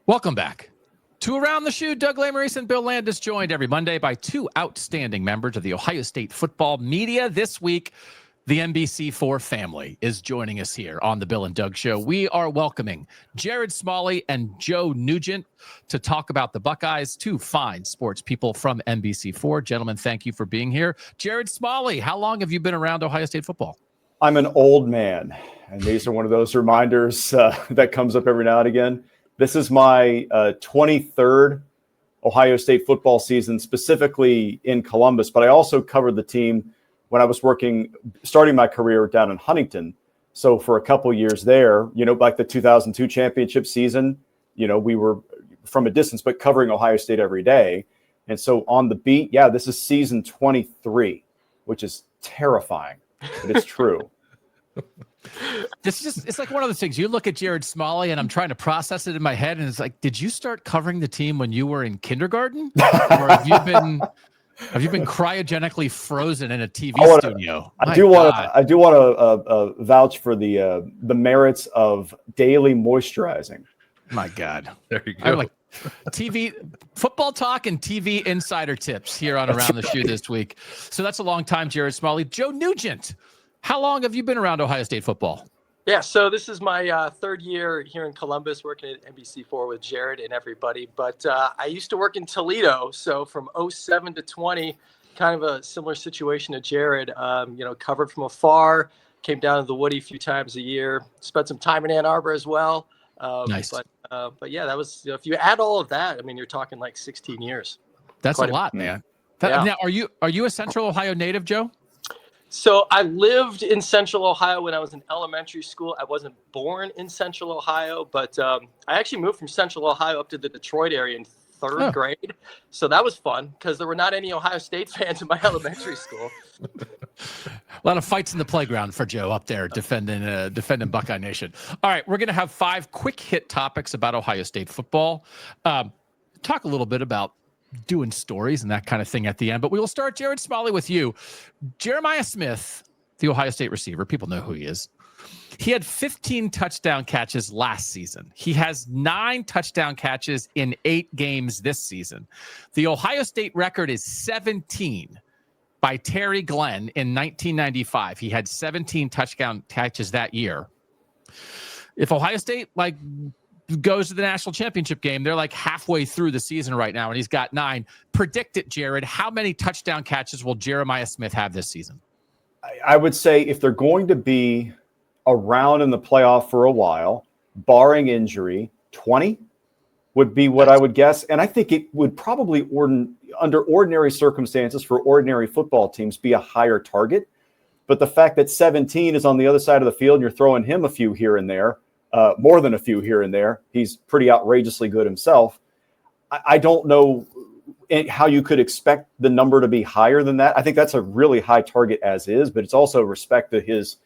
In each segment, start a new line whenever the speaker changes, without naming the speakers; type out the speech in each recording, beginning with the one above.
Welcome back to Around the Shoe. Doug Lesmerises and Bill Landis, joined every Monday by two outstanding members of the Ohio State football media. This week, the NBC4 family is joining us here on the Bill and Doug Show. We are welcoming Jerod Smalley and Joe Nugent to talk about the Buckeyes, two fine sports people from NBC4. Gentlemen, thank you for being here. Jerod Smalley, how long have you been around Ohio State football?
I'm an old man, and these are one of those reminders that comes up every now and again. This is my 23rd Ohio State football season, specifically in Columbus, but I also covered the team when I was starting my career down in Huntington. So for a couple of years there, like the 2002 championship season, we were from a distance, but covering Ohio State every day. And so on the beat, this is season 23, which is terrifying, but it's true.
It's like one of those things. You look at Jerod Smalley, and I'm trying to process it in my head, and it's like, did you start covering the team when you were in kindergarten, or have you been cryogenically frozen in a TV studio?
I do want to vouch for the merits of daily moisturizing.
My God,
there you go.
I'm like TV football talk and TV insider tips here on Around the Shoe this week. So that's a long time, Jerod Smalley. Joe Nugent, how long have you been around Ohio State football?
Yeah, so this is my third year here in Columbus, working at NBC4 with Jerod and everybody. But I used to work in Toledo, so from 07 to 20, kind of a similar situation to Jerod. Covered from afar, came down to the Woody a few times a year, spent some time in Ann Arbor as well.
Nice.
But yeah, that was, if you add all of that, I mean, you're talking like 16 years.
That's a lot, man. Now, are you a Central Ohio native, Joe?
So I lived in Central Ohio when I was in elementary school. I wasn't born in Central Ohio, but I actually moved from Central Ohio up to the Detroit area in third grade. So that was fun because there were not any Ohio State fans in my elementary school.
A lot of fights in the playground for Joe up there defending Buckeye Nation. All right, we're going to have 5 quick hit topics about Ohio State football. Talk a little bit about doing stories and that kind of thing at the end. But we will start, Jerod Smalley, with you. Jeremiah Smith, the Ohio State receiver, people know who he is. He had 15 touchdown catches last season. He has 9 touchdown catches in 8 games this season. The Ohio State record is 17 by Terry Glenn in 1995. He had 17 touchdown catches that year. If Ohio State goes to the national championship game, they're like halfway through the season right now, and he's got 9. Predict it, Jerod. How many touchdown catches will Jeremiah Smith have this season?
I would say if they're going to be around in the playoff for a while, barring injury, 20 would be what I would guess. And I think it would probably, under ordinary circumstances for ordinary football teams, be a higher target. But the fact that 17 is on the other side of the field and you're throwing him a few here and there, more than a few here and there. He's pretty outrageously good himself. I don't know how you could expect the number to be higher than that. I think that's a really high target as is, but it's also respect to his,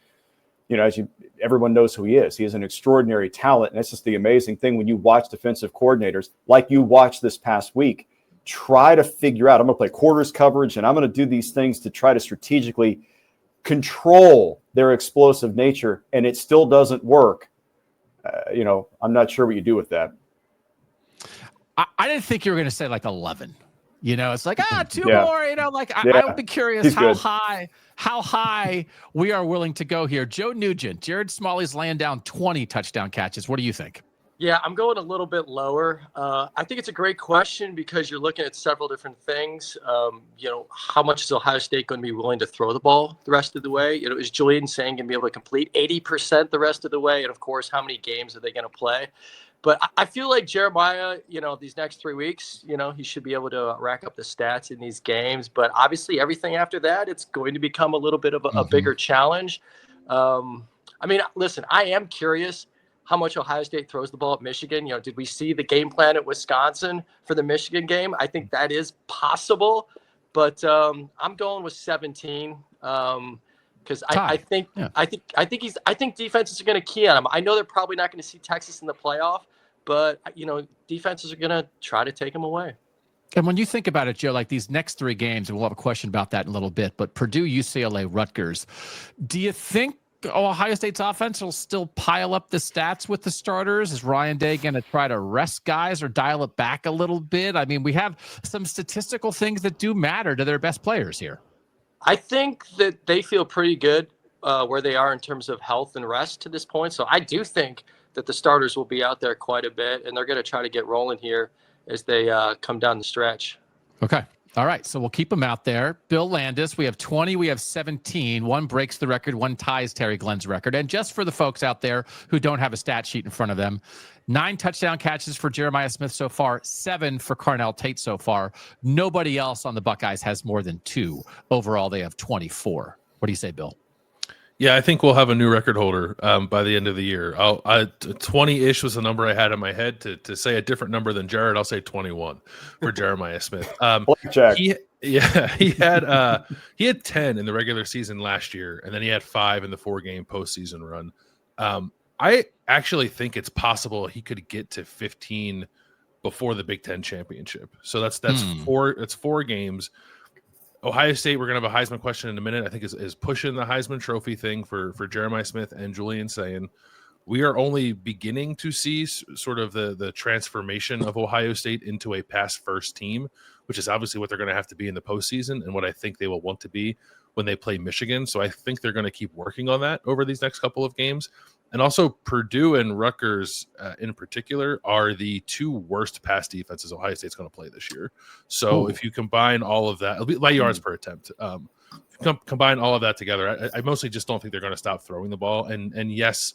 everyone knows who he is. He is an extraordinary talent. And that's just the amazing thing when you watch defensive coordinators like you watched this past week, try to figure out, I'm going to play quarters coverage and I'm going to do these things to try to strategically control their explosive nature. And it still doesn't work. I'm not sure what you do with that.
I didn't think you were going to say like 11. It's like, two more, I would be curious how high we are willing to go here. Joe Nugent, Jerod Smalley's laying down 20 touchdown catches. What do you think?
Yeah, I'm going a little bit lower. I think it's a great question because you're looking at several different things. How much is Ohio State going to be willing to throw the ball the rest of the way? Is Julian Sayin going to be able to complete 80% the rest of the way? And of course, how many games are they going to play? But I feel like Jeremiah, these next 3 weeks, he should be able to rack up the stats in these games. But obviously, everything after that, it's going to become a little bit of a bigger challenge. Listen, I am curious how much Ohio State throws the ball at Michigan. Did we see the game plan at Wisconsin for the Michigan game? I think that is possible, but I'm going with 17 because I think defenses are going to key on him. I know they're probably not going to see Texas in the playoff, but defenses are going to try to take him away.
And when you think about it, Joe, like these next 3 games, and we'll have a question about that in a little bit, but Purdue, UCLA, Rutgers, do you think Ohio State's offense will still pile up the stats with the starters? Is Ryan Day going to try to rest guys or dial it back a little bit? I mean, we have some statistical things that do matter to their best players here.
I think that they feel pretty good where they are in terms of health and rest to this point. So I do think that the starters will be out there quite a bit, and they're going to try to get rolling here as they come down the stretch.
Okay. All right. So we'll keep them out there. Bill Landis, we have 20, we have 17. One breaks the record, one ties Terry Glenn's record. And just for the folks out there who don't have a stat sheet in front of them, 9 touchdown catches for Jeremiah Smith so far, 7 for Carnell Tate so far. Nobody else on the Buckeyes has more than 2. Overall, they have 24. What do you say, Bill?
Yeah, I think we'll have a new record holder by the end of the year. 20-ish was the number I had in my head. To say a different number than Jerod, I'll say 21 for Jeremiah Smith. He had 10 in the regular season last year, and then he had 5 in the 4-game postseason run. I actually think it's possible he could get to 15 before the Big Ten championship. So that's 4 games. Ohio State, we're going to have a Heisman question in a minute, I think is pushing the Heisman Trophy thing for Jeremiah Smith and Julian Sayin. We are only beginning to see sort of the transformation of Ohio State into a pass-first team, which is obviously what they're going to have to be in the postseason and what I think they will want to be when they play Michigan. So I think they're going to keep working on that over these next couple of games. And also Purdue and Rutgers in particular are the 2 worst pass defenses Ohio State's going to play this year. So if you combine all of that, it'll be light yards per attempt. Combine all of that together, I mostly just don't think they're going to stop throwing the ball. And yes,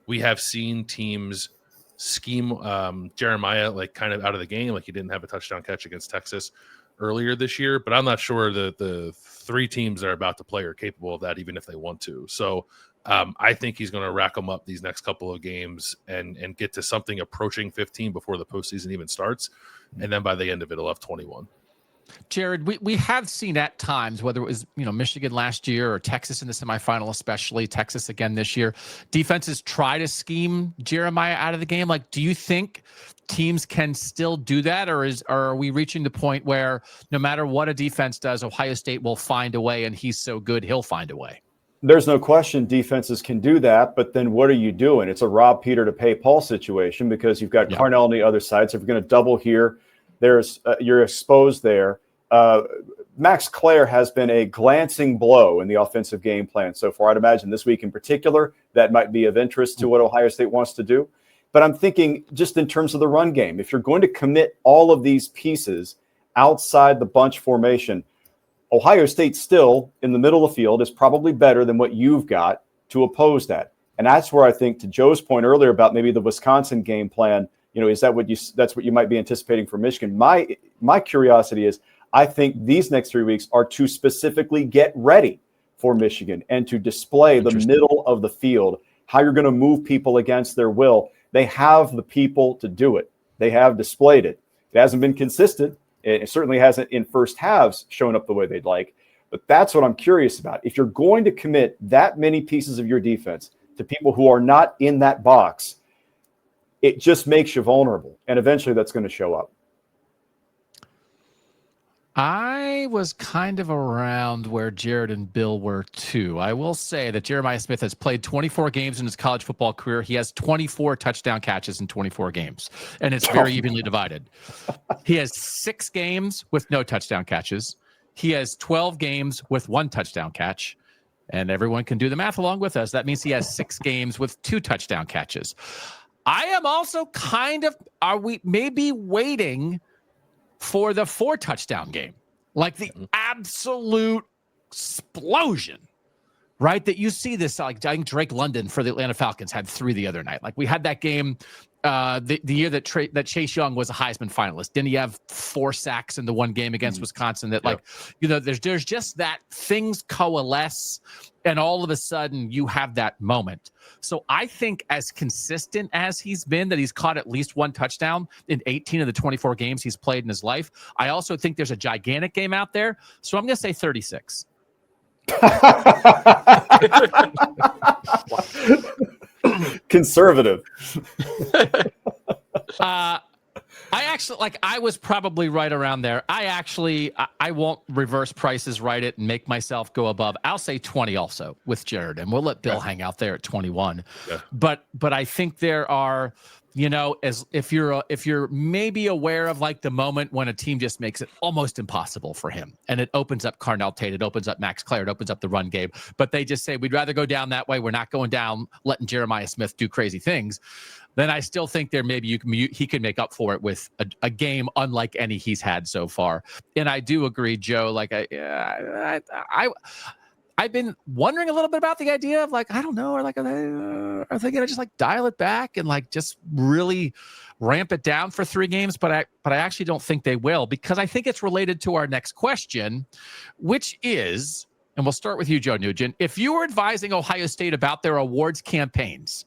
we have seen teams scheme Jeremiah like kind of out of the game, like he didn't have a touchdown catch against Texas earlier this year, but I'm not sure the 3 teams that are about to play are capable of that, even if they want to. So I think he's going to rack them up these next couple of games and get to something approaching 15 before the postseason even starts. And then by the end of it, he'll have 21.
Jerod, we have seen at times, whether it was Michigan last year or Texas in the semifinal, especially Texas again this year, defenses try to scheme Jeremiah out of the game. Like, do you think teams can still do that, or are we reaching the point where no matter what a defense does, Ohio State will find a way, and he's so good he'll find a way?
There's no question defenses can do that, but then what are you doing? It's a rob Peter to pay Paul situation because you've got Carnell on the other side. So if you're going to double here, you're exposed there. Max Clare has been a glancing blow in the offensive game plan so far. I'd imagine this week in particular, that might be of interest to what Ohio State wants to do. But I'm thinking just in terms of the run game, if you're going to commit all of these pieces outside the bunch formation, Ohio State still in the middle of the field is probably better than what you've got to oppose that. And that's where I think, to Joe's point earlier about maybe the Wisconsin game plan, is that that's what you might be anticipating for Michigan? My curiosity is, I think these next 3 weeks are to specifically get ready for Michigan and to display the middle of the field, how you're going to move people against their will. They have the people to do it. They have displayed it. It hasn't been consistent. It certainly hasn't in first halves shown up the way they'd like. But that's what I'm curious about. If you're going to commit that many pieces of your defense to people who are not in that box, it just makes you vulnerable. And eventually that's going to show up.
I was kind of around where Jerod and Bill were too. I will say that Jeremiah Smith has played 24 games in his college football career. He has 24 touchdown catches in 24 games, and it's very evenly divided. He has 6 games with no touchdown catches. He has 12 games with 1 touchdown catch, and everyone can do the math along with us. That means he has 6 games with 2 touchdown catches. I am also are we maybe waiting for the 4 touchdown game, like the absolute explosion, right? That you see this, like I think Drake London for the Atlanta Falcons had 3 the other night. Like we had that game the year that Chase Young was a Heisman finalist. Didn't he have 4 sacks in the one game against Wisconsin? That there's just that things coalesce, and all of a sudden you have that moment. So I think as consistent as he's been, that he's caught at least 1 touchdown in 18 of the 24 games he's played in his life. I also think there's a gigantic game out there. So I'm going to say 36.
Conservative.
I was probably right around there. I won't reverse prices, write it, and make myself go above. I'll say 20 also with Jerod, and we'll let Bill hang out there at 21.
Yeah.
But I think there are, as if you're maybe aware of like the moment when a team just makes it almost impossible for him, and it opens up Carnell Tate, it opens up Max Clare, it opens up the run game, but they just say we'd rather go down that way. We're not going down letting Jeremiah Smith do crazy things. Then I still think there maybe he could make up for it with a game unlike any he's had so far. And I do agree, Joe. Like I've been wondering a little bit about the idea of like, I don't know, or like, are they going to just like dial it back and like just really ramp it down for 3 games? But I actually don't think they will, because I think it's related to our next question, which is, and we'll start with you, Joe Nugent. If you were advising Ohio State about their awards campaigns,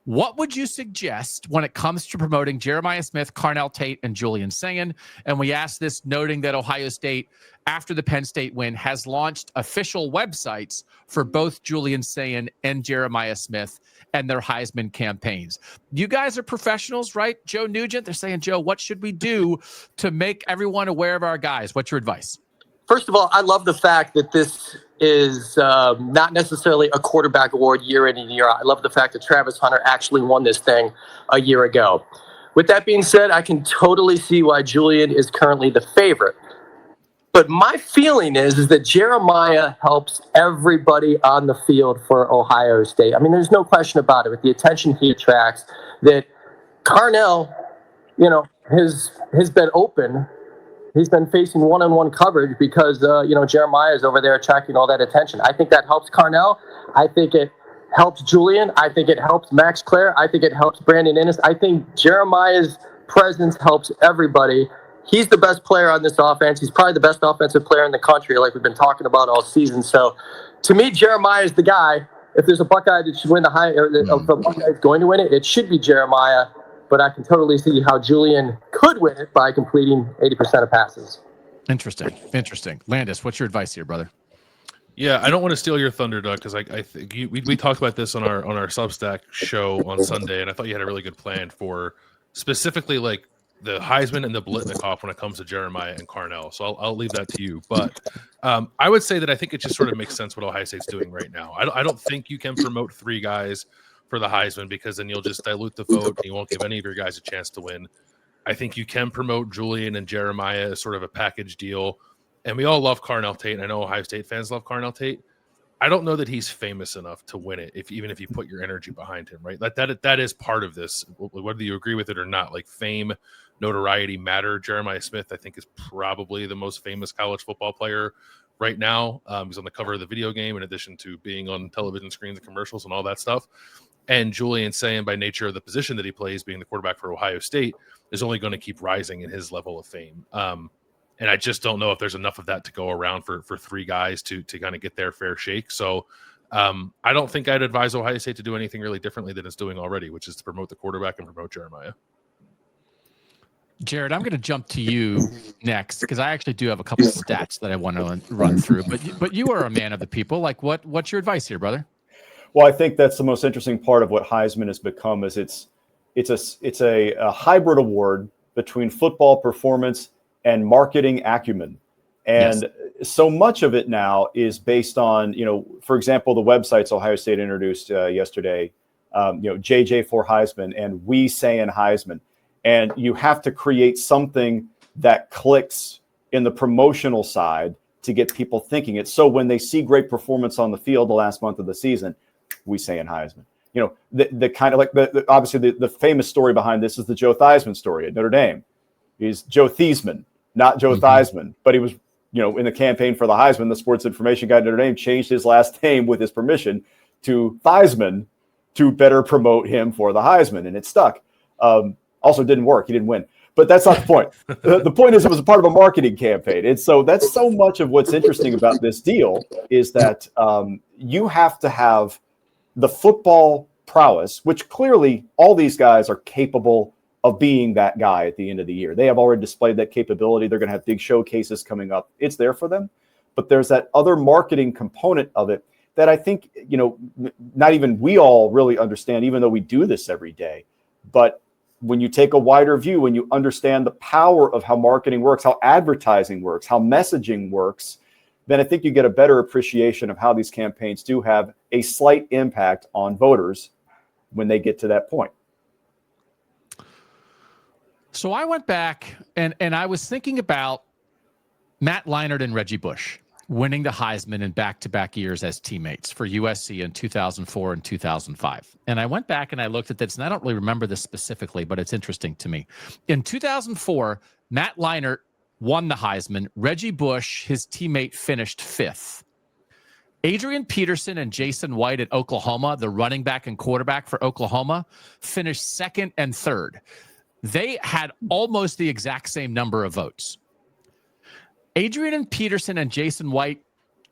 what would you suggest when it comes to promoting Jeremiah Smith, Carnell Tate, and Julian Sayin? And we asked this noting that Ohio State, after the Penn State win, has launched official websites for both Julian Sayin and Jeremiah Smith and their Heisman campaigns. You guys are professionals, right? Joe Nugent, they're saying, Joe, what should we do to make everyone aware of our guys? What's your advice?
First of all, I love the fact that this is not necessarily a quarterback award year in and year out. I love the fact that Travis Hunter actually won this thing a year ago. With that being said, I can totally see why Julian is currently the favorite. But my feeling is that Jeremiah helps everybody on the field for Ohio State. I mean, there's no question about it. With the attention he attracts, that Carnell, has been open. He's been facing one-on-one coverage because, Jeremiah is over there attracting all that attention. I think that helps Carnell. I think it helps Julian. I think it helps Max Clare. I think it helps Brandon Innes. I think Jeremiah's presence helps everybody. He's the best player on this offense. He's probably the best offensive player in the country, like we've been talking about all season. So, to me, Jeremiah is the guy. If there's a Buckeye that should win if a Buckeye is going to win it, it should be Jeremiah. But I can totally see how Julian could win it by completing 80% of passes.
Interesting. Landis, what's your advice here, brother?
Yeah, I don't want to steal your thunder, Doug, because I think we talked about this on our Substack show on Sunday, and I thought you had a really good plan for specifically like the Heisman and the Blitnikoff when it comes to Jeremiah and Carnell. So I'll leave that to you. But I would say that I think it just sort of makes sense what Ohio State's doing right now. I don't think you can promote 3 guys for the Heisman, because then you'll just dilute the vote and you won't give any of your guys a chance to win. I think you can promote Julian and Jeremiah as sort of a package deal. And we all love Carnell Tate. I know Ohio State fans love Carnell Tate. I don't know that he's famous enough to win it, even if you put your energy behind him, right? That is part of this, whether you agree with it or not. Like, fame, notoriety matter. Jeremiah Smith, I think, is probably the most famous college football player right now. He's on the cover of the video game, in addition to being on television screens and commercials and all that stuff. And Julian Sayin, by nature of the position that he plays, being the quarterback for Ohio State, is only going to keep rising in his level of fame. And I just don't know if there's enough of that to go around for 3 guys to kind of get their fair shake. So I don't think I'd advise Ohio State to do anything really differently than it's doing already, which is to promote the quarterback and promote Jeremiah.
Jerod, I'm going to jump to you next, because I actually do have a couple of stats that I want to run through. But you are a man of the people. Like, what's your advice here, brother?
Well, I think that's the most interesting part of what Heisman has become. Is it's a hybrid award between football performance and marketing acumen, and so much of it now is based on, for example, the websites Ohio State introduced yesterday. JJ for Heisman and We Sayin Heisman, and you have to create something that clicks in the promotional side to get people thinking it. So when they see great performance on the field the last month of the season, We Sayin Heisman. The kind of like obviously the famous story behind this is the Joe Theismann story at Notre Dame. He's Joe Theismann, not Joe Theismann, but he was, in the campaign for the Heisman. The sports information guy at Notre Dame changed his last name with his permission to Theismann to better promote him for the Heisman, and it stuck. Also didn't work. He didn't win. But that's not the point. The point is it was a part of a marketing campaign. And so that's so much of what's interesting about this deal is that you have to have the football prowess, which clearly all these guys are capable of being that guy at the end of the year. They have already displayed that capability. They're going to have big showcases coming up. It's there for them. But there's that other marketing component of it that I think, not even we all really understand, even though we do this every day. But when you take a wider view, when you understand the power of how marketing works, how advertising works, how messaging works, then I think you get a better appreciation of how these campaigns do have a slight impact on voters when they get to that point.
So I went back and I was thinking about Matt Leinart and Reggie Bush winning the Heisman in back-to-back years as teammates for USC in 2004 and 2005. And I went back and I looked at this, and I don't really remember this specifically, but it's interesting to me. In 2004, Matt Leinart won the Heisman. Reggie Bush, his teammate, finished 5th. Adrian Peterson and Jason White at Oklahoma, the running back and quarterback for Oklahoma, finished 2nd and 3rd. They had almost the exact same number of votes. Adrian Peterson and Jason White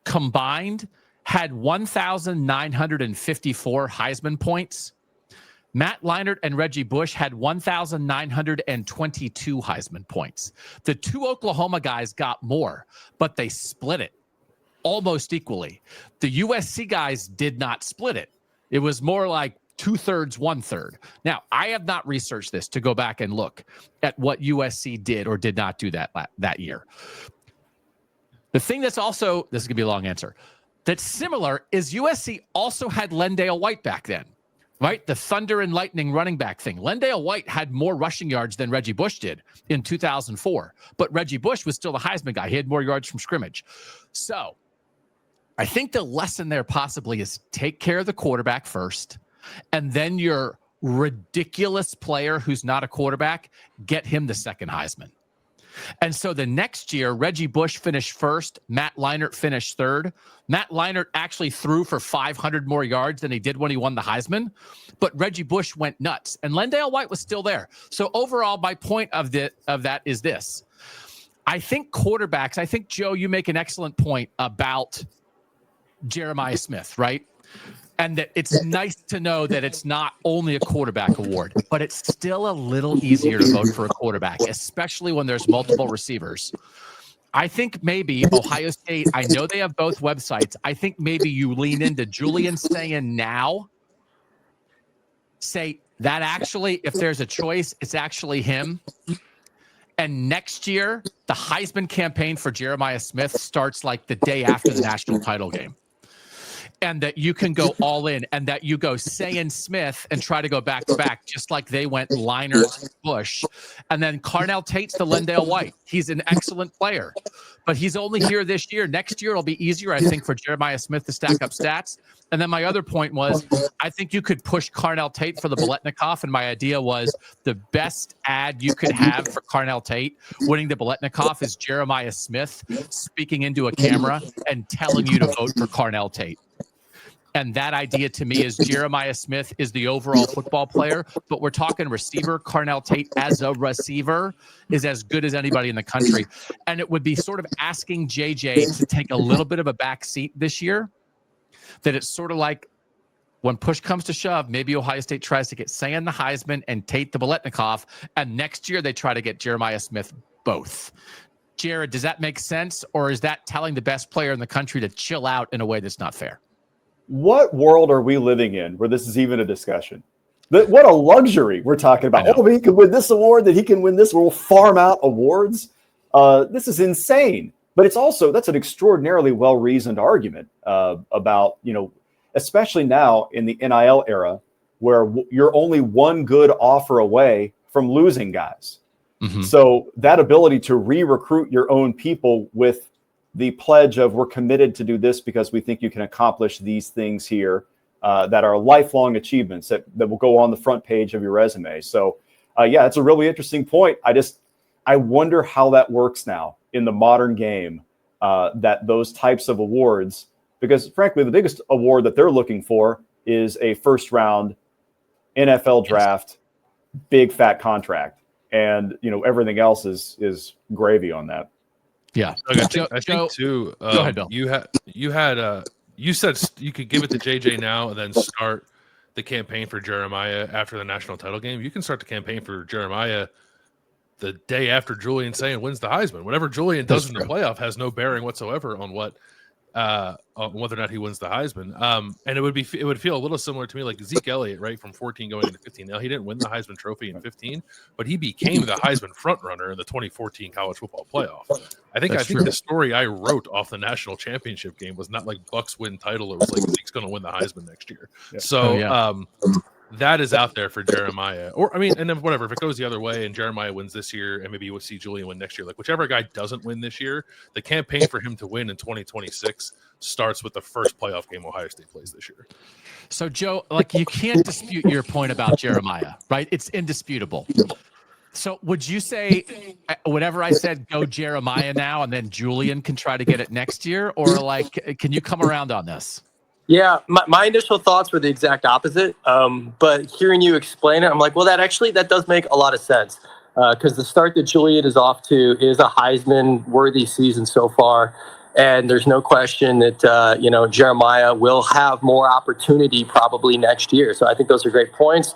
combined had 1,954 Heisman points. Matt Leinart and Reggie Bush had 1,922 Heisman points. The two Oklahoma guys got more, but they split it almost equally. The USC guys did not split it. It was more like 2/3, 1/3. Now, I have not researched this to go back and look at what USC did or did not do that year. The thing that's also, this is going to be a long answer, that's similar is USC also had Lendale White back then, right? The thunder and lightning running back thing. Lendale White had more rushing yards than Reggie Bush did in 2004, but Reggie Bush was still the Heisman guy. He had more yards from scrimmage. So I think the lesson there possibly is take care of the quarterback first, and then your ridiculous player who's not a quarterback, get him the second Heisman. And so the next year, Reggie Bush finished 1st. Matt Leinart finished 3rd. Matt Leinart actually threw for 500 more yards than he did when he won the Heisman. But Reggie Bush went nuts. And Lendale White was still there. So overall, my point of that is this. I think quarterbacks, I think, Joe, you make an excellent point about Jeremiah Smith, right? And that it's nice to know that it's not only a quarterback award, but it's still a little easier to vote for a quarterback, especially when there's multiple receivers. I think maybe Ohio State, I know they have both websites. I think maybe you lean into Julian Sayin now. Say that actually, if there's a choice, it's actually him. And next year, the Heisman campaign for Jeremiah Smith starts like the day after the national title game. And that you can go all in, and that you go Sayin Smith and try to go back to back, just like they went Leinart Bush. And then Carnell Tate's the Lendale White. He's an excellent player, but he's only here this year. Next year, it'll be easier, I think, for Jeremiah Smith to stack up stats. And then my other point was, I think you could push Carnell Tate for the Biletnikoff. And my idea was the best ad you could have for Carnell Tate winning the Biletnikoff is Jeremiah Smith speaking into a camera and telling you to vote for Carnell Tate. And that idea to me is Jeremiah Smith is the overall football player, but we're talking receiver. Carnell Tate as a receiver is as good as anybody in the country. And it would be sort of asking JJ to take a little bit of a back seat this year, that it's sort of like when push comes to shove, maybe Ohio State tries to get Sayin the Heisman and Tate the Biletnikoff, and next year they try to get Jeremiah Smith both. Jerod, does that make sense? Or is that telling the best player in the country to chill out in a way that's not fair?
What world are we living in where this is even a discussion? What a luxury we're talking about. Oh, he can win this award, that he can win this. We'll farm out awards. This is insane. But it's also, that's an extraordinarily well-reasoned argument about, especially now in the NIL era where you're only one good offer away from losing guys. Mm-hmm. So that ability to re-recruit your own people with the pledge of we're committed to do this because we think you can accomplish these things here that are lifelong achievements that will go on the front page of your resume. So, yeah, it's a really interesting point. I wonder how that works now in the modern game, that those types of awards, because frankly, the biggest award that they're looking for is a first round NFL draft, big fat contract. And, everything else is gravy on that.
Yeah,
I think too.
Go ahead, Bill.
You said you could give it to JJ now and then start the campaign for Jeremiah after the national title game. You can start the campaign for Jeremiah the day after Julian Sayin wins the Heisman. Whatever Julian does in the playoff has no bearing whatsoever on what on whether or not he wins the Heisman. And it would feel a little similar to me like Zeke Elliott, right, from 14 going into 15. Now he didn't win the Heisman Trophy in 15, but he became the Heisman frontrunner in the 2014 college football playoff. I think the story I wrote off the national championship game was not like Bucks win title. It was like Zeke's going to win the Heisman next year. Yeah. So that is out there for Jeremiah. Or, I mean, and then whatever, if it goes the other way and Jeremiah wins this year and maybe you will see Julian win next year, like whichever guy doesn't win this year, the campaign for him to win in 2026 starts with the first playoff game Ohio State plays this year.
So, Joe, like you can't dispute your point about Jeremiah, right? It's indisputable. So would you say whatever I said, go Jeremiah now, and then Julian can try to get it next year? Or like, can you come around on this?
Yeah, my initial thoughts were the exact opposite. But hearing you explain it, I'm like, well, that does make a lot of sense. Because the start that Julian is off to is a Heisman-worthy season so far. And there's no question that, Jeremiah will have more opportunity probably next year. So I think those are great points.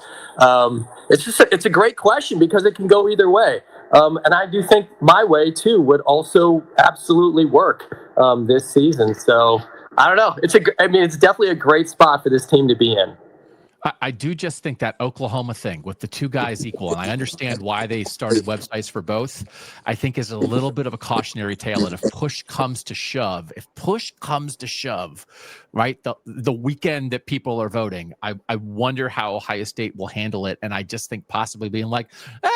It's a great question because it can go either way. And I do think my way, too, would also absolutely work this season. So I don't know. It's definitely a great spot for this team to be in.
I do just think that Oklahoma thing with the two guys equal, and I understand why they started websites for both, I think is a little bit of a cautionary tale. And if push comes to shove, right, the weekend that people are voting, I wonder how Ohio State will handle it. And I just think possibly being like,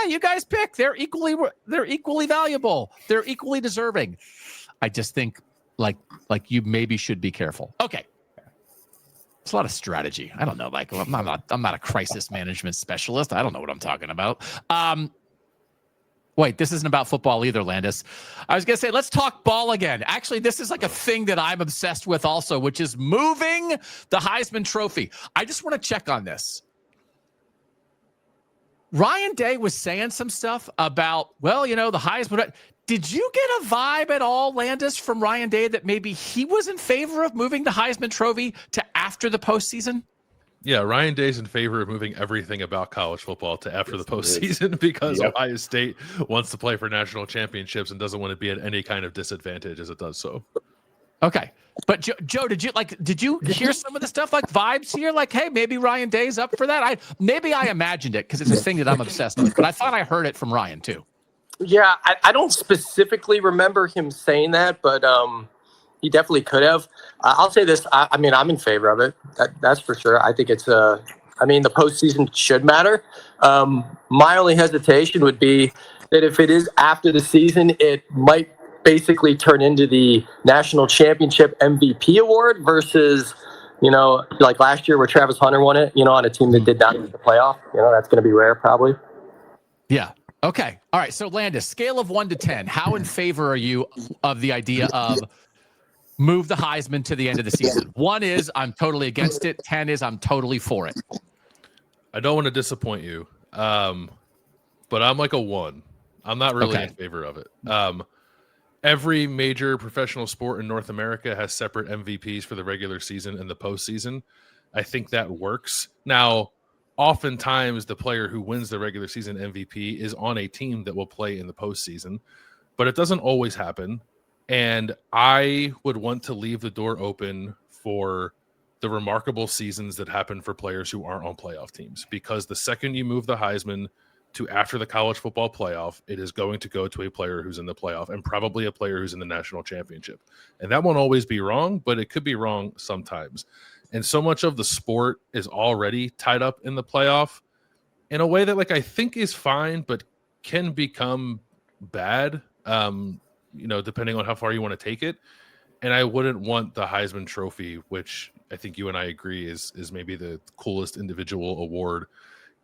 you guys pick, they're equally valuable. They're equally deserving. I just think like you maybe should be careful. Okay. It's a lot of strategy. I don't know. Like I'm not a crisis management specialist. I don't know what I'm talking about. Wait, this isn't about football either, Landis. I was going to say, let's talk ball again. Actually, this is like a thing that I'm obsessed with also, which is moving the Heisman Trophy. I just want to check on this. Ryan Day was saying some stuff about, the Heisman. Did you get a vibe at all, Landis, from Ryan Day that maybe he was in favor of moving the Heisman Trophy to after the postseason?
Yeah, Ryan Day's in favor of moving everything about college football to after the postseason because Ohio State wants to play for national championships and doesn't want to be at any kind of disadvantage as it does so.
Okay. But Joe, did you hear some of the stuff like vibes here? Like, hey, maybe Ryan Day's up for that? Maybe I imagined it because it's a thing that I'm obsessed with, but I thought I heard it from Ryan too.
Yeah, I don't specifically remember him saying that, but he definitely could have. I'll say this. I'm in favor of it. That's for sure. I think it's the postseason should matter. My only hesitation would be that if it is after the season, it might basically turn into the national championship MVP award versus, like last year where Travis Hunter won it, on a team that did not make the playoff. That's going to be rare probably.
Yeah. Okay. All right. So Landis, scale of 1 to 10, how in favor are you of the idea of move the Heisman to the end of the season? 1 is I'm totally against it. 10 is I'm totally for it.
I don't want to disappoint you, but I'm like a 1. I'm not really in favor of it. Every major professional sport in North America has separate MVPs for the regular season and the postseason. I think that works. Now, oftentimes the player who wins the regular season MVP is on a team that will play in the postseason, but it doesn't always happen. And I would want to leave the door open for the remarkable seasons that happen for players who aren't on playoff teams, because the second you move the Heisman to after the college football playoff, it is going to go to a player who's in the playoff and probably a player who's in the national championship. And that won't always be wrong, but it could be wrong sometimes. And so much of the sport is already tied up in the playoff in a way that I think is fine, but can become bad, depending on how far you want to take it. And I wouldn't want the Heisman Trophy, which I think you and I agree is maybe the coolest individual award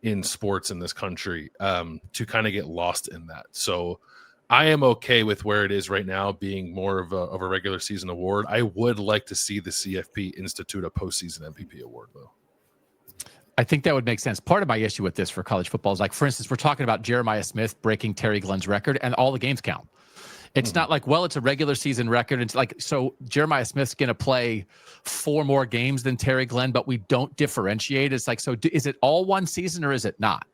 in sports in this country, to kind of get lost in that. So I am okay with where it is right now being more of a regular season award. I would like to see the CFP institute a postseason MVP award, though.
I think that would make sense. Part of my issue with this for college football is, like, for instance, we're talking about Jeremiah Smith breaking Terry Glenn's record, and all the games count. It's not like, it's a regular season record. It's like, so Jeremiah Smith's going to play 4 more games than Terry Glenn, but we don't differentiate. It's like, so is it all one season or is it not?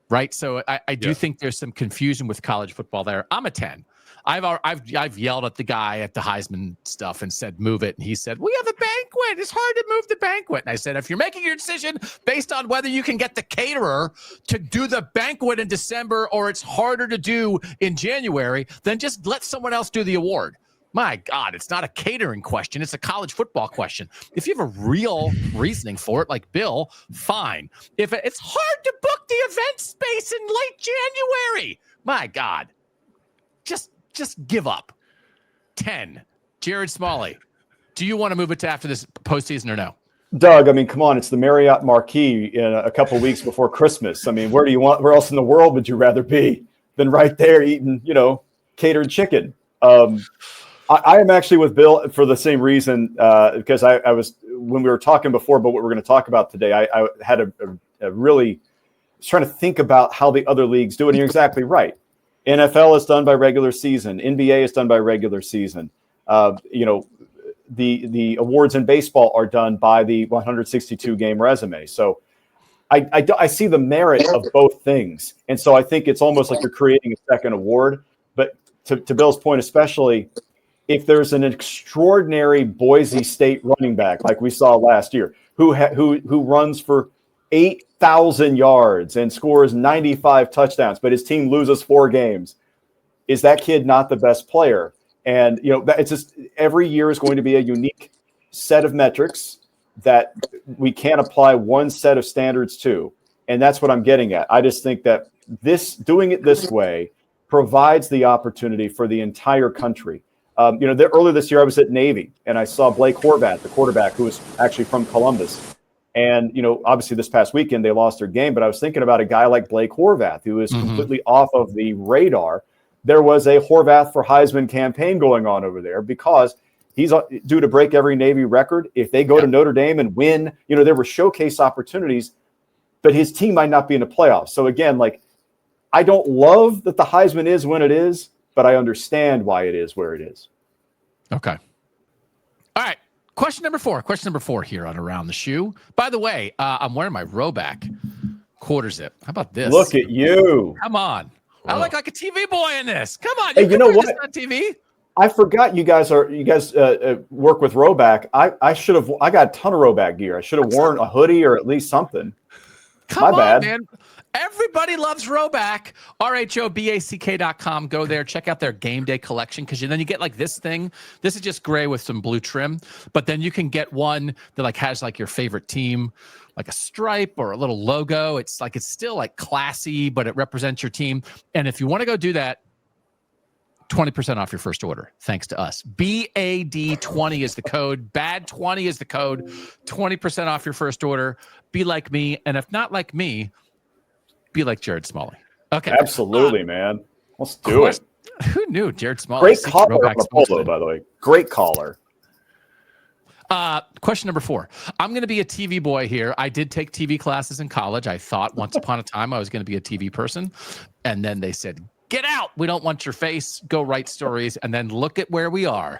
right? So I do think there's some confusion with college football there. I'm a 10. I've yelled at the guy at the Heisman stuff and said, move it. And he said, we have a banquet. It's hard to move the banquet. And I said, if you're making your decision based on whether you can get the caterer to do the banquet in December or it's harder to do in January, then just let someone else do the award. My God, it's not a catering question. It's a college football question. If you have a real reasoning for it, like Bill, fine. If it's hard to book the event space in late January, my God, just give up. 10. Jerod Smalley, do you want to move it to after this postseason or no?
Doug, I mean, come on, it's the Marriott Marquis in a couple of weeks before Christmas. I mean, where else in the world would you rather be than right there eating, catered chicken? I am actually with Bill for the same reason, because I was, when we were talking before about what we're going to talk about today, I had a really was trying to think about how the other leagues do it. And you're exactly right. NFL is done by regular season. NBA is done by regular season. The awards in baseball are done by the 162 game resume. So I see the merit of both things. And so I think it's almost like you're creating a second award. But to Bill's point, especially if there's an extraordinary Boise State running back like we saw last year, who runs for 8,000 yards and scores 95 touchdowns, but his team loses 4 games, is that kid not the best player? And it's just every year is going to be a unique set of metrics that we can't apply one set of standards to, and that's what I'm getting at. I just think that doing it this way provides the opportunity for the entire country. Earlier this year I was at Navy and I saw Blake Horvath, the quarterback, who was actually from Columbus. And, obviously this past weekend they lost their game, but I was thinking about a guy like Blake Horvath, who is completely off of the radar. There was a Horvath for Heisman campaign going on over there because he's due to break every Navy record. If they go to Notre Dame and win, there were showcase opportunities, but his team might not be in the playoffs. So again, I don't love that the Heisman is when it is, but I understand why it is where it is.
Okay. All right. Question number 4 here on Around the Shoe. By the way, I'm wearing my Rowback quarter zip. How about this?
Look at you.
Come on. Whoa. I look like a TV boy in this. Come on.
Hey, you know what?
On TV?
I forgot you guys work with Rowback. I got a ton of Rowback gear. I should have worn a hoodie or at least something.
My bad, man. Everybody loves Rowback. RHOBACK.com. Go there. Check out their game day collection, because then you get this thing. This is just gray with some blue trim, but then you can get one that has your favorite team, like a stripe or a little logo. It's still classy, but it represents your team. And if you want to go do that, 20% off your first order, thanks to us. BAD20 is the code. BAD20 is the code. 20% off your first order. Be like me, and if not like me, be like Jerod Smalley. Okay.
Absolutely, man. Let's do it.
Who knew Jerod Smalley?
Great caller on the polo, by the way. Great caller.
Question number 4. I'm going to be a TV boy here. I did take TV classes in college. I thought once upon a time I was going to be a TV person. And then they said, get out. We don't want your face. Go write stories. And then look at where we are.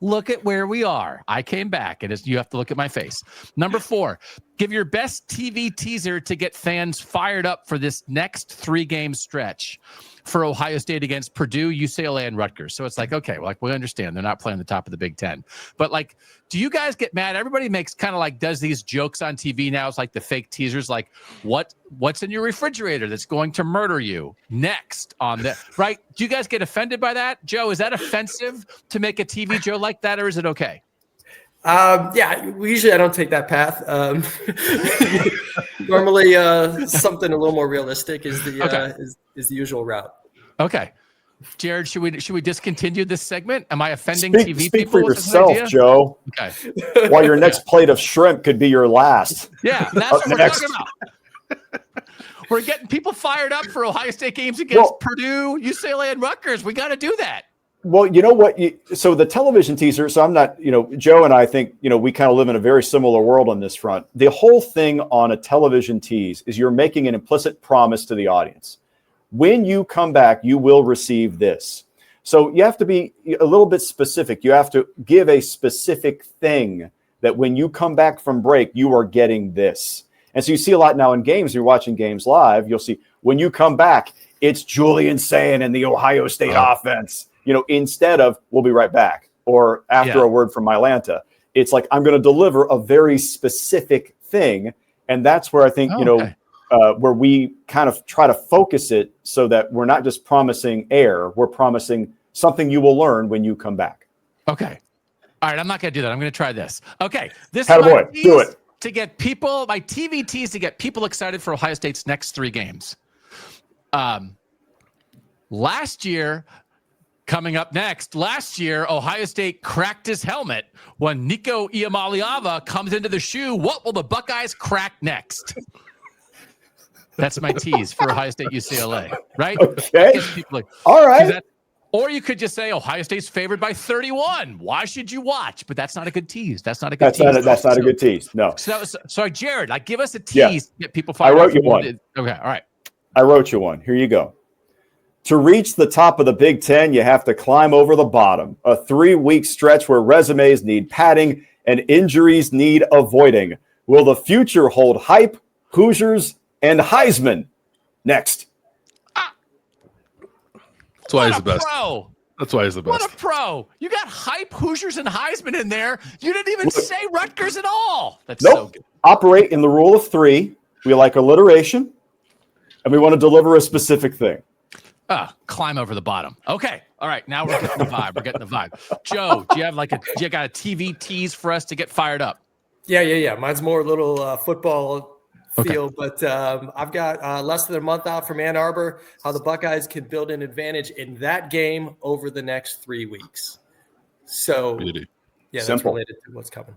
Look at where we are. I came back, and you have to look at my face. Number 4, give your best TV teaser to get fans fired up for this next 3-game stretch for Ohio State against Purdue, UCLA, and Rutgers. So it's okay, we understand they're not playing the top of the Big Ten. But do you guys get mad? Everybody makes kind of does these jokes on TV now. It's the fake teasers, what's in your refrigerator that's going to murder you next on that, right? Do you guys get offended by that? Joe, is that offensive to make a TV joke like that, or is it okay?
Usually I don't take that path. Normally, something a little more realistic is the usual route.
Okay, Jerod, should we discontinue this segment? Am I offending TV
speak
people?
For yourself, Joe.
Okay.
While your next plate of shrimp could be your last.
Yeah, that's what we're talking about. We're getting people fired up for Ohio State games against Purdue, UCLA, and Rutgers. We got to do that.
Well, you know what? So the television teaser, so I'm not, Joe and I think, we kind of live in a very similar world on this front. The whole thing on a television tease is you're making an implicit promise to the audience. When you come back, you will receive this. So you have to be a little bit specific. You have to give a specific thing that when you come back from break, you are getting this. And so you see a lot now in games, you're watching games live, you'll see, when you come back, it's Julian Sayin and the Ohio State offense, instead of we'll be right back or after a word from Mylanta. It's like I'm going to deliver a very specific thing. And that's where I think, where we kind of try to focus it so that we're not just promising air, we're promising something you will learn when you come back.
Okay. All right. I'm not going to do that. I'm going to try this. Okay. This
Attaboy,
is
do it.
To get people, my TV tease to get people excited for Ohio State's next 3 games. Last year, Ohio State cracked his helmet when Nico Iamaleava comes into the shoe. What will the Buckeyes crack next? That's my tease for Ohio State UCLA, right?
Okay. All right.
Or you could just say Ohio State's favored by 31. Why should you watch? But that's not a good tease. That's not a good tease.
That's not a good tease. No.
So that was sorry, Jerod. Give us a tease to get people fired
up. I wrote you one.
Okay. All right.
I wrote you one. Here you go. To reach the top of the Big Ten, you have to climb over the bottom. A 3-week stretch where resumes need padding and injuries need avoiding. Will the future hold hype, Hoosiers, and Heisman? Next.
That's why he's the best.
Pro.
That's why he's the best.
What a pro. You got hype, Hoosiers, and Heisman in there. You didn't even say Rutgers at all. That's so good.
Operate in the rule of 3. We like alliteration, and we want to deliver a specific thing.
Climb over the bottom. Okay. All right. Now we're getting the vibe. Joe, do you got a TV tease for us to get fired up?
Yeah. Mine's more a little football feel, but I've got less than a month out from Ann Arbor, how the Buckeyes can build an advantage in that game over the next 3 weeks. So, that's related to what's coming.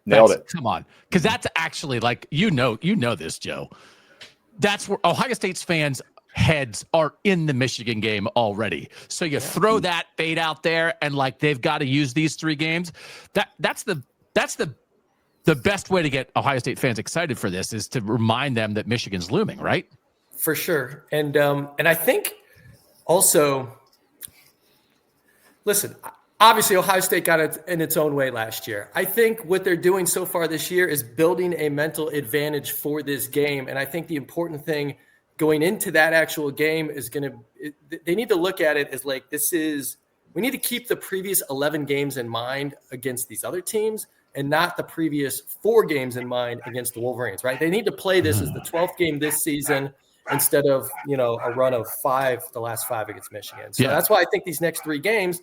Nailed it.
Come on. Because that's actually like, you know this, Joe. That's where Ohio State's fans' heads are in the Michigan game already. So you throw that bait out there and like they've got to use these 3 games. That's the best way to get Ohio State fans excited for this is to remind them that Michigan's looming, right?
For sure. And I think also, listen, obviously Ohio State got it in its own way last year. I think what they're doing so far this year is building a mental advantage for this game. And I think the important thing going into that actual game is they need to look at it as like, we need to keep the previous 11 games in mind against these other teams and not the previous 4 games in mind against the Wolverines, right? They need to play this as the 12th game this season instead of, a run of the last 5 against Michigan. So that's why I think these next 3 games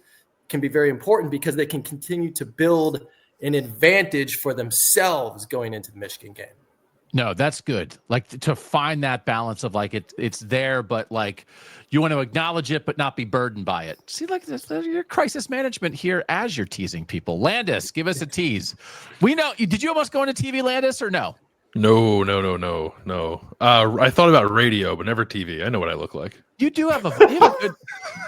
can be very important because they can continue to build an advantage for themselves going into the Michigan game.
No, that's good. Like to find that balance of like it's there, but like you want to acknowledge it, but not be burdened by it. See, like this, your crisis management here as you're teasing people. Landis, give us a tease. We know. Did you almost go into TV, Landis, or no?
No. I thought about radio, but never TV. I know what I look like.
You do have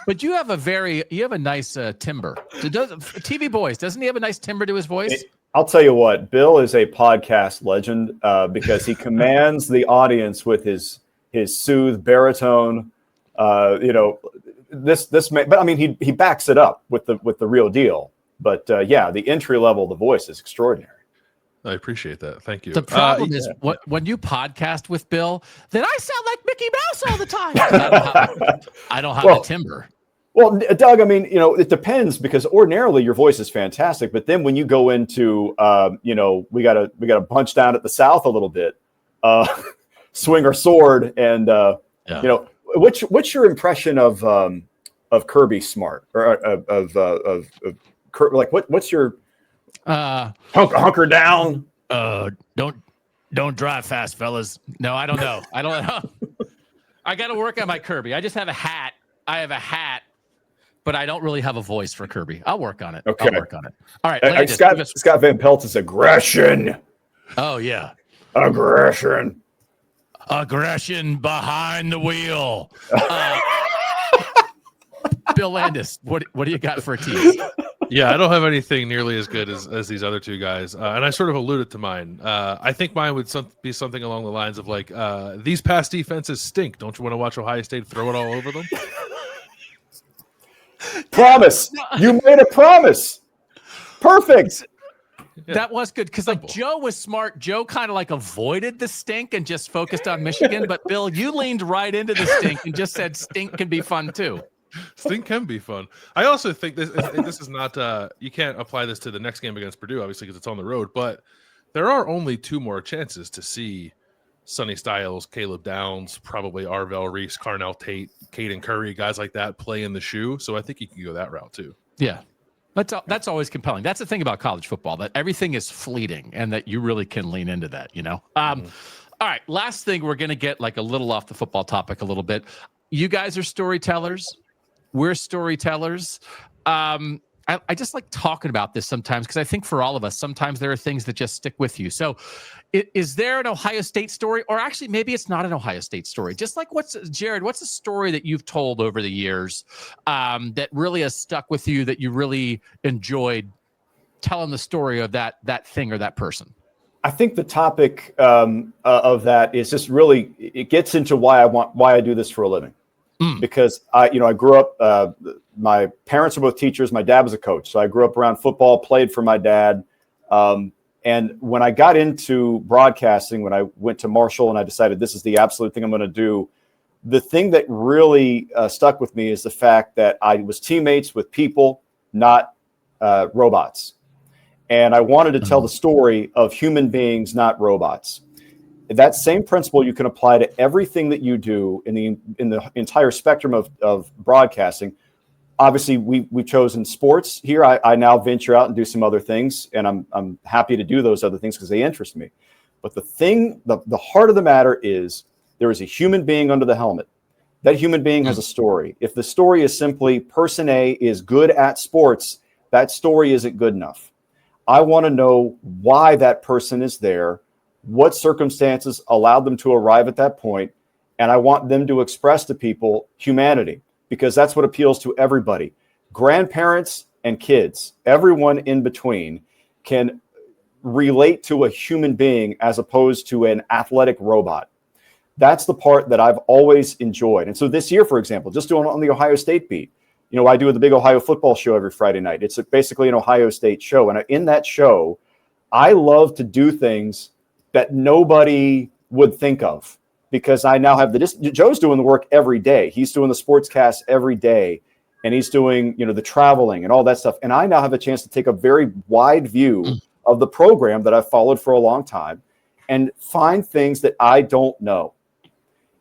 but you have a nice timbre. TV Boys, doesn't he have a nice timbre to his voice?
I'll tell you what, Bill is a podcast legend because he commands the audience with his soothed baritone. This may, but I mean he backs it up with the real deal. But the entry level of the voice is extraordinary.
I appreciate that. Thank you.
The problem is when you podcast with Bill, then I sound like Mickey Mouse all the time. I don't have the timbre.
Well, Doug, I mean, it depends because ordinarily your voice is fantastic, but then when you go into, we gotta punch down at the South a little bit, swing our sword, and what's your impression of Kirby Smart or of like what's your hunker down?
Don't drive fast, fellas. No, I don't know. I got to work on my Kirby. I just have a hat. But I don't really have a voice for Kirby. I'll work on it.
Okay.
I'll work on it. All right. Landis,
Scott Van Pelt's aggression.
Oh, yeah.
Aggression
behind the wheel. Bill Landis, what do you got for a tease?
Yeah, I don't have anything nearly as good as these other 2 guys. And I sort of alluded to mine. I think mine would be something along the lines of like, these past defenses stink. Don't you want to watch Ohio State throw it all over them?
Promise. You made a promise. Perfect.
That was good because like Joe was smart. Joe kind of like avoided the stink and just focused on Michigan. But Bill, you leaned right into the stink and just said stink can be fun too.
Stink can be fun. I also think this is not. You can't apply this to the next game against Purdue, obviously, because it's on the road. But there are only 2 more chances to see Sonny Styles, Caleb Downs, probably Arvell Reese, Carnell Tate, Caden Curry, guys like that play in the shoe. So I think you can go that route too.
Yeah. That's always compelling. That's the thing about college football, that everything is fleeting and that you really can lean into that, All right. Last thing, we're going to get like a little off the football topic a little bit. You guys are storytellers. We're storytellers. I just like talking about this sometimes because I think for all of us, sometimes there are things that just stick with you. So is there an Ohio State story, or actually maybe it's not an Ohio State story? Just like Jerod, what's a story that you've told over the years that really has stuck with you, that you really enjoyed telling the story of that thing or that person?
I think the topic of that is just really, it gets into why I do this for a living. Because I grew up, my parents were both teachers. My dad was a coach. So I grew up around football, played for my dad. And when I got into broadcasting, when I went to Marshall and I decided this is the absolute thing I'm going to do, the thing that really stuck with me is the fact that I was teammates with people, not robots. And I wanted to tell the story of human beings, not robots. That same principle you can apply to everything that you do in the entire spectrum of broadcasting. Obviously, we've chosen sports here. I now venture out and do some other things, and I'm happy to do those other things because they interest me. But the heart of the matter is there is a human being under the helmet. That human being has a story. If the story is simply person A is good at sports, that story isn't good enough. I want to know why that person is there, what circumstances allowed them to arrive at that point, and I want them to express to people humanity, because that's what appeals to everybody. Grandparents and kids, everyone in between, can relate to a human being as opposed to an athletic robot. That's the part that I've always enjoyed. And so this year, for example, just doing on the Ohio State beat, I do the big Ohio football show every Friday night. It's basically an Ohio State show. And in that show, I love to do things that nobody would think of, because I now have Joe's doing the work every day. He's doing the sportscast every day, and he's doing, the traveling and all that stuff. And I now have a chance to take a very wide view of the program that I've followed for a long time and find things that I don't know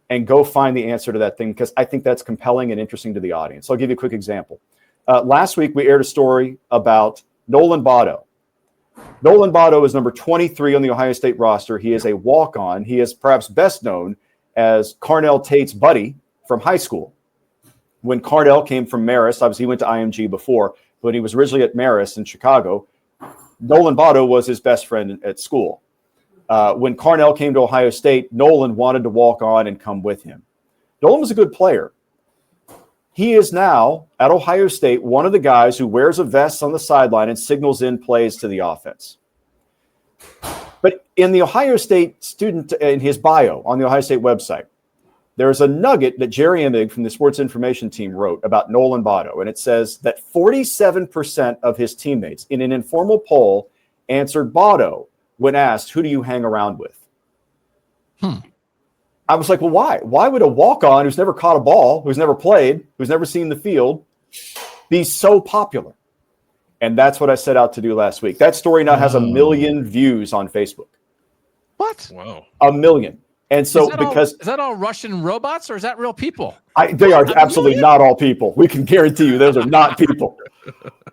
and go find the answer to that thing, because I think that's compelling and interesting to the audience. I'll give you a quick example. Last week, we aired a story about Nolan Botto. Nolan Botto is number 23 on the Ohio State roster. He is a walk-on. He is perhaps best known as Carnell Tate's buddy from high school. When Carnell came from Marist, obviously he went to IMG before, but he was originally at Marist in Chicago. Nolan Botto was his best friend at school. When Carnell came to Ohio State, Nolan wanted to walk on and come with him. Nolan was a good player. He is now at Ohio State one of the guys who wears a vest on the sideline and signals in plays to the offense. But in the Ohio State student, in his bio on the Ohio State website, there's a nugget that Jerry Emig from the sports information team wrote about Nolan Botto. And it says that 47% of his teammates in an informal poll answered Botto when asked, who do you hang around with? I was like, well, why? Why would a walk-on who's never caught a ball, who's never played, who's never seen the field, be so popular? And that's what I set out to do last week. That story now has 1 million views on Facebook.
What?
Wow.
1 million. And so
is that all Russian robots, or is that real people?
They are absolutely not all people. We can guarantee you those are not people.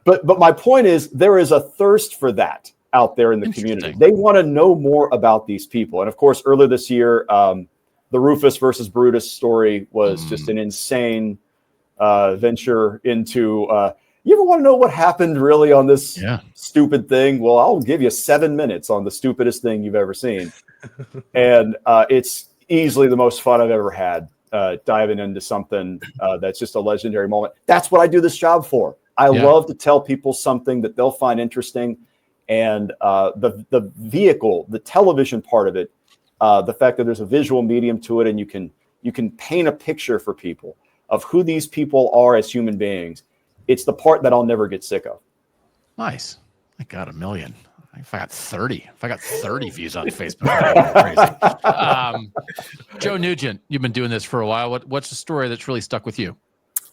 But my point is, there is a thirst for that out there in the community. They want to know more about these people. And of course, earlier this year, the Rufus versus Brutus story was just an insane venture into, you ever want to know what happened really on this stupid thing? Well, I'll give you 7 minutes on the stupidest thing you've ever seen. And it's easily the most fun I've ever had, diving into something that's just a legendary moment. That's what I do this job for. I love to tell people something that they'll find interesting. And the vehicle, the television part of it, the fact that there's a visual medium to it, and you can paint a picture for people of who these people are as human beings. It's the part that I'll never get sick of.
Nice. I got 1 million. If I got 30 views on Facebook, that'd be crazy. Joe Nugent, you've been doing this for a while. What's the story that's really stuck with you?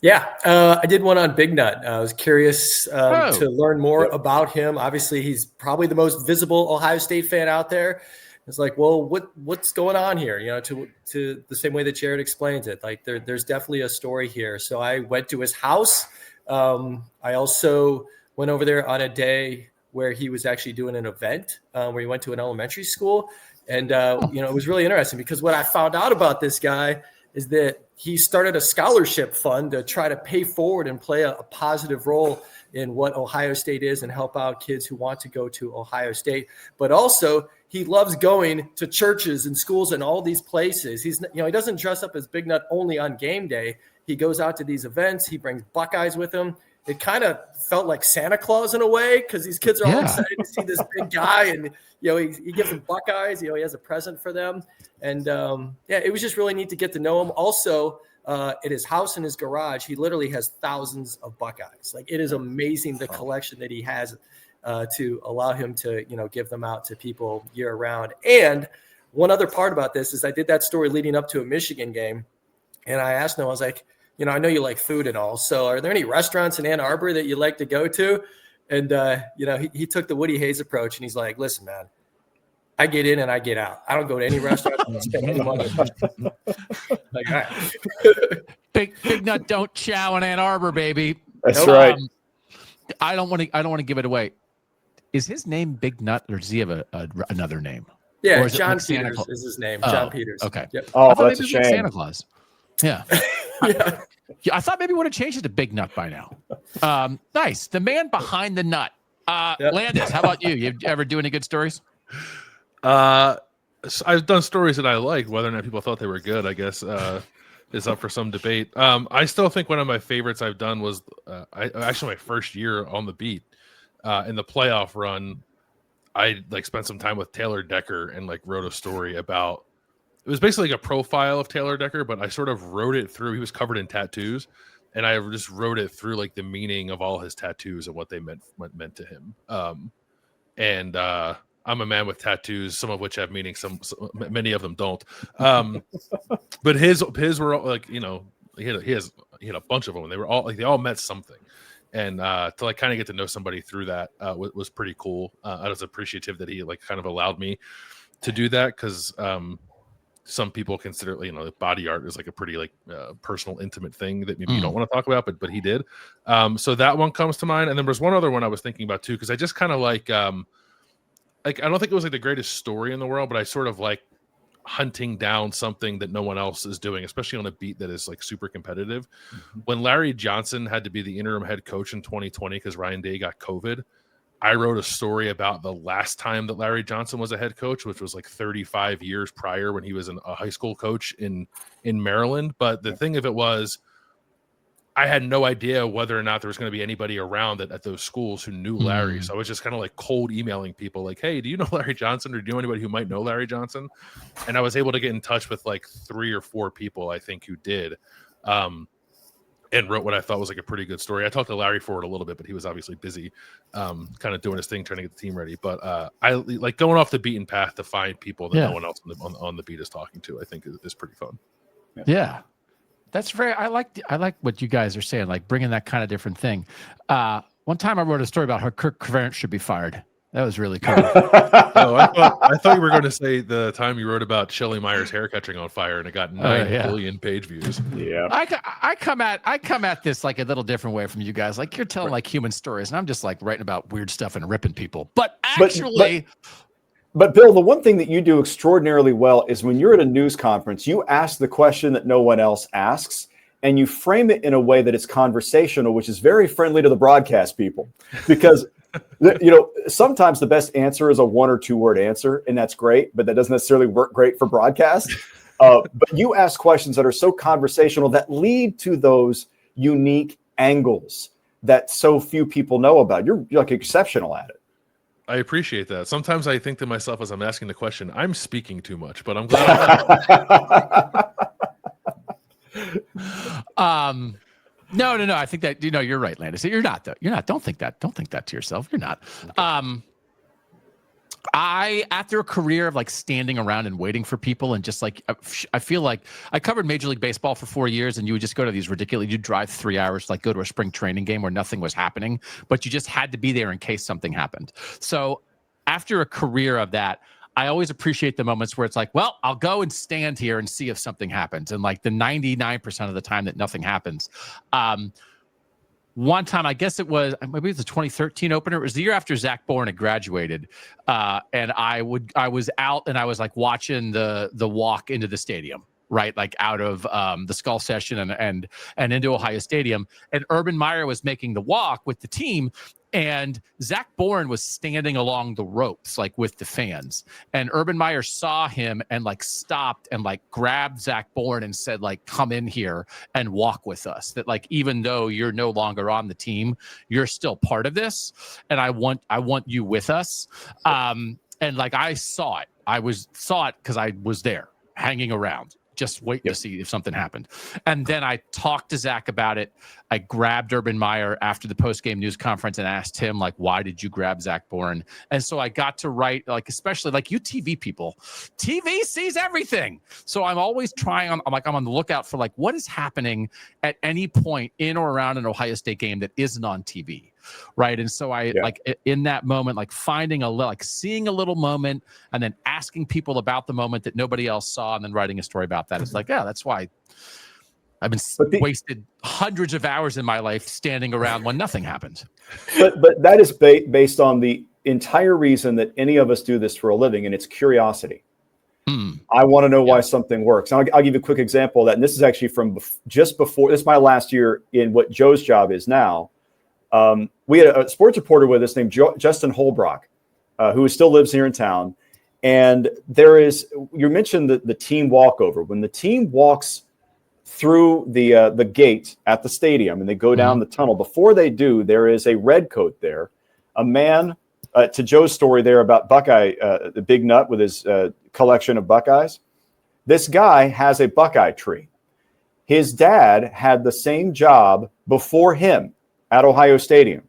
Yeah, I did one on Big Nut. I was curious to learn more about him. Obviously, he's probably the most visible Ohio State fan out there. It's like, well, what's going on here? You know, to the same way that Jerod explains it, like there's definitely a story here. So I went to his house. I also went over there on a day where he was actually doing an event where he went to an elementary school. And, it was really interesting because what I found out about this guy is that he started a scholarship fund to try to pay forward and play a positive role in what Ohio State is and help out kids who want to go to Ohio State. But also he loves going to churches and schools and all these places. He doesn't dress up as Big Nut only on game day. He goes out to these events. He brings Buckeyes with him. It kind of felt like Santa Claus in a way because these kids are all excited to see this big guy, and he gives them Buckeyes. He has a present for them, and it was just really neat to get to know him. Also, at his house and his garage, he literally has thousands of Buckeyes. Like, it is amazing the collection that he has to allow him to give them out to people year round. And one other part about this is I did that story leading up to a Michigan game, and I asked him, I was like, I know you like food and all. So are there any restaurants in Ann Arbor that you like to go to? And, he took the Woody Hayes approach, and he's like, listen, man, I get in and I get out. I don't go to any restaurant. I don't spend any money. Like, all right.
Big Nut don't chow in Ann Arbor, baby.
That's right.
I don't want to give it away. Is his name Big Nut, or does he have another name?
Yeah, John Peters is his name. John Peters.
Okay.
Yep.
Oh, that's a shame.
Santa Claus. Yeah. Yeah, I thought maybe we would have changed it to Big Nut by now. Nice. The man behind the nut. Landis, how about you? You ever do any good stories?
I've done stories that I like. Whether or not people thought they were good, I guess, is up for some debate. I still think one of my favorites I've done was actually my first year on the beat in the playoff run. I spent some time with Taylor Decker and wrote a story about. It was basically like a profile of Taylor Decker, but I sort of wrote it through. He was covered in tattoos, and I just wrote it through the meaning of all his tattoos and what they meant to him. I'm a man with tattoos, some of which have meaning, many of them don't. But his were all he had a bunch of them, and they were all they all meant something. And to kind of get to know somebody through that was pretty cool. I was appreciative that he kind of allowed me to do that because. Some people consider, body art is a pretty personal, intimate thing that maybe you don't want to talk about, but he did. So that one comes to mind. And then there's one other one I was thinking about too, because I just kind of I don't think it was the greatest story in the world, but I sort of hunting down something that no one else is doing, especially on a beat that is super competitive. Mm-hmm. When Larry Johnson had to be the interim head coach in 2020 because Ryan Day got COVID, I wrote a story about the last time that Larry Johnson was a head coach, which was 35 years prior when he was a high school coach in Maryland. But the thing of it was, I had no idea whether or not there was going to be anybody around at those schools who knew Larry. So I was just kind of cold emailing people hey, do you know Larry Johnson, or do you know anybody who might know Larry Johnson? And I was able to get in touch with 3 or 4 people, I think, who did. And wrote what I thought was a pretty good story. I talked to Larry for it a little bit, but he was obviously busy kind of doing his thing, trying to get the team ready. But I like going off the beaten path to find people that no one else on the beat is talking to, I think is pretty fun.
Yeah. That's I like what you guys are saying, bringing that kind of different thing. One time I wrote a story about how Kirk Ferentz should be fired. That was really cool.
I thought you were going to say the time you wrote about Shelley Meyer's hair catching on fire and it got 9 billion page views.
Yeah,
I come at this a little different way from you guys. You're telling human stories, and I'm just writing about weird stuff and ripping people. But actually,
but Bill, the one thing that you do extraordinarily well is when you're at a news conference, you ask the question that no one else asks, and you frame it in a way that it's conversational, which is very friendly to the broadcast people, because. Sometimes the best answer is a 1 or 2 word answer, and that's great, but that doesn't necessarily work great for broadcast. But you ask questions that are so conversational that lead to those unique angles that so few people know about. You're exceptional at it.
I appreciate that. Sometimes I think to myself as I'm asking the question, I'm speaking too much, but I'm glad.
No. I think that you're right, Landis. You're not though. You're not. Don't think that. Don't think that to yourself. You're not. After a career of like standing around and waiting for people and just like, I feel like I covered Major League Baseball for 4 years, and you would just go to these ridiculous, you'd drive 3 hours to like go to a spring training game where nothing was happening, but you just had to be there in case something happened. So after a career of that, I always appreciate the moments where it's like, well, I'll go and stand here and see if something happens. And like the 99% of the time that nothing happens. One time, I guess maybe it was the 2013 opener. It was the year after Zach Bourne had graduated. And I was out and I was like watching the walk into the stadium, right? Like out of the Skull Session and into Ohio Stadium. And Urban Meyer was making the walk with the team. And Zach Bourne was standing along the ropes, like with the fans. And Urban Meyer saw him and like stopped and like grabbed Zach Bourne and said, like, come in here and walk with us. That like, even though you're no longer on the team, you're still part of this. And I want you with us. And like, I saw it. Saw it because I was there hanging around, just waiting to see if something happened. And then I talked to Zach about it. I grabbed Urban Meyer after the post-game news conference and asked him, like, why did you grab Zach Bourne? And so I got to write, like, especially like you TV people, TV sees everything. So I'm always trying, I'm on the lookout for like, what is happening at any point in or around an Ohio State game that isn't on TV. Right. And so like in that moment, like seeing a little moment and then asking people about the moment that nobody else saw and then writing a story about that. It's like, yeah, that's why I've been wasted hundreds of hours in my life standing around when nothing happened.
But that is based on the entire reason that any of us do this for a living, and it's curiosity. I want to know why something works. And I'll give you a quick example of that. And this is actually from just before, this is my last year in what Joe's job is now. We had a sports reporter with us named Justin Holbrook, who still lives here in town. And you mentioned the team walkover. When the team walks through the gate at the stadium and they go down the tunnel, before they do, there is a red coat there. A man, to Joe's story there about Buckeye, the big nut with his collection of Buckeyes. This guy has a Buckeye tree. His dad had the same job before him at Ohio Stadium,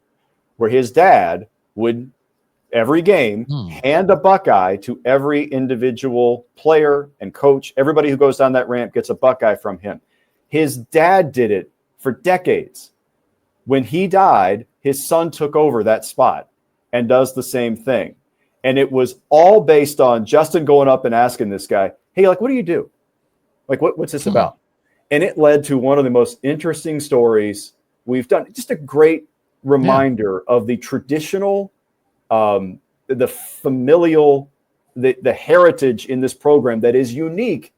where his dad would every game hand a Buckeye to every individual player and coach. Everybody who goes down that ramp gets a Buckeye from him. His dad did it for decades. When he died, his son took over that spot and does the same thing. And it was all based on Justin going up and asking this guy, hey, like, what do you do? Like, what's this about? And it led to one of the most interesting stories we've done. Just a great reminder of the traditional, the familial, the heritage in this program that is unique,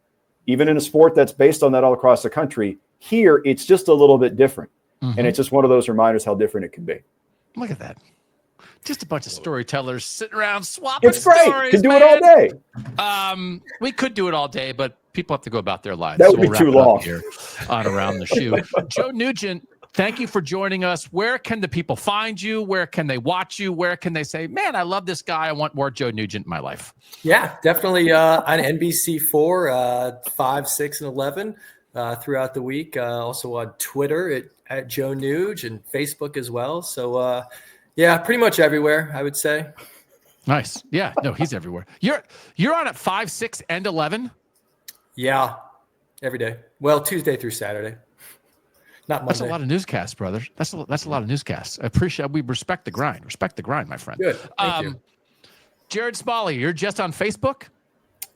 even in a sport that's based on that all across the country. Here, it's just a little bit different. And it's just one of those reminders how different it can be.
Look at that. Just a bunch of storytellers sitting around swapping
It's great.
stories.
Can do
man.
it all day.
We could do it all day, but people have to go about their lives.
That would be too long.
Here on Around the Shoe. Joe Nugent, thank you for joining us. Where can the people find you? Where can they watch you? Where can they say, man, I love this guy. I want more Joe Nugent in my life.
Yeah, definitely on NBC4, 5, 6, and 11 throughout the week. Also on Twitter at Joe Nuge and Facebook as well. So, yeah, pretty much everywhere, I would say.
Nice. Yeah, no, he's everywhere. You're on at 5, 6, and 11?
Yeah, every day. Well, Tuesday through Saturday. Not Monday.
That's a lot of newscasts, brother. That's a lot of newscasts. We respect the grind. Respect the grind, my friend.
Good. Thank you.
Jerod Smalley, you're just on Facebook?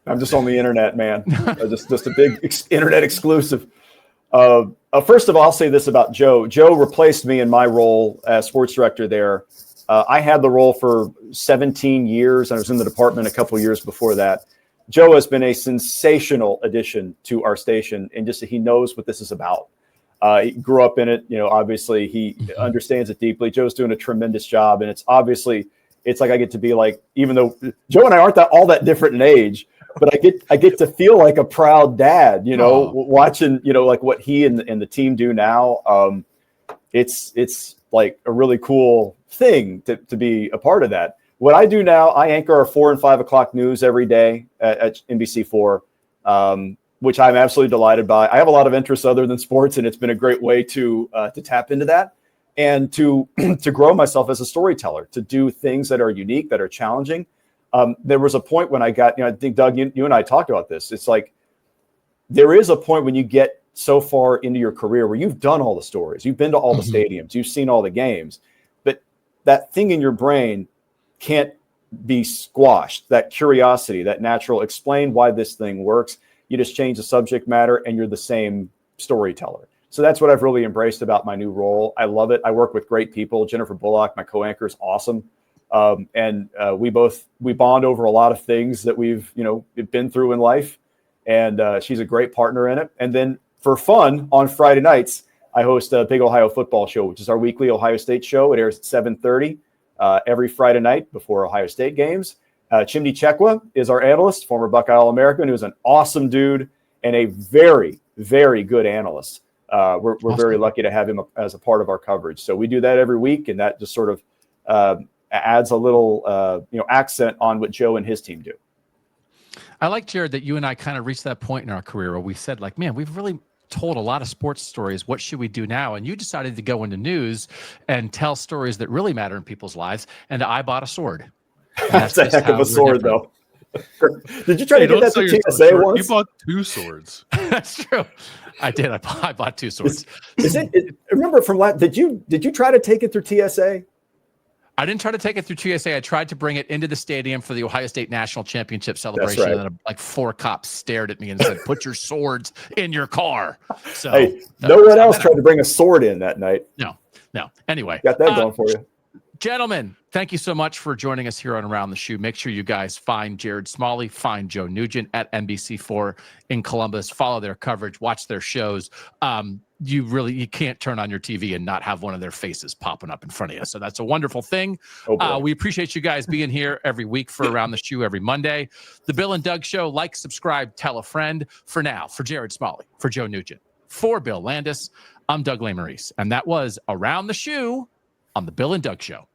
I'm just on the internet, man. just a big internet exclusive. First of all, I'll say this about Joe. Joe replaced me in my role as sports director there. I had the role for 17 years, and I was in the department a couple years before that. Joe has been a sensational addition to our station, and just he knows what this is about. He grew up in it. Obviously he understands it deeply. Joe's doing a tremendous job, and it's like I get to be like, even though Joe and I aren't all that different in age, but I get to feel like a proud dad, watching, like what he and the team do now. It's like a really cool thing to be a part of that. What I do now, I anchor our 4 and 5 o'clock news every day at NBC4, which I'm absolutely delighted by. I have a lot of interests other than sports, and it's been a great way to tap into that and to grow myself as a storyteller, to do things that are unique, that are challenging. There was a point when I got, I think, Doug, you and I talked about this. It's like there is a point when you get so far into your career where you've done all the stories, you've been to all the stadiums, you've seen all the games, but that thing in your brain can't be squashed. That curiosity, that natural, explain why this thing works. You just change the subject matter and you're the same storyteller. So that's what I've really embraced about my new role. I love it. I work with great people. Jennifer Bullock, my co-anchor, is awesome. And we bond over a lot of things that we've been through in life. And she's a great partner in it. And then for fun on Friday nights, I host a Big Ohio Football Show, which is our weekly Ohio State show. It airs at 7:30 every Friday night before Ohio State games. Chimney Chekwa is our analyst, former Buckeye All-American, who's an awesome dude and a very, very good analyst. We're awesome. Very lucky to have him as a part of our coverage. So we do that every week, and that just sort of adds a little accent on what Joe and his team do.
I like, Jerod, that you and I kind of reached that point in our career where we said, like, man, we've really told a lot of sports stories. What should we do now? And you decided to go into news and tell stories that really matter in people's lives. And I bought a sword.
That's a heck of a sword, though. Did you try to get that to TSA once?
You bought 2 swords.
That's true. I did. I bought 2 swords.
Remember from last? Did you try to take it through TSA?
I didn't try to take it through TSA. I tried to bring it into the stadium for the Ohio State National Championship celebration.
That's right.
And like 4 cops stared at me and said, "Put your swords in your car." So
hey, no one else tried to bring a sword in that night.
No. Anyway,
got that going for you.
Gentlemen, thank you so much for joining us here on Around the Shoe. Make sure you guys find Jerod Smalley, find Joe Nugent at NBC4 in Columbus. Follow their coverage, watch their shows. You can't turn on your TV and not have one of their faces popping up in front of you. So that's a wonderful thing. We appreciate you guys being here every week for Around the Shoe every Monday. The Bill and Doug Show. Like, subscribe, tell a friend. For now, for Jerod Smalley, for Joe Nugent, for Bill Landis, I'm Doug Lesmerises, and that was Around the Shoe on the Bill and Doug Show.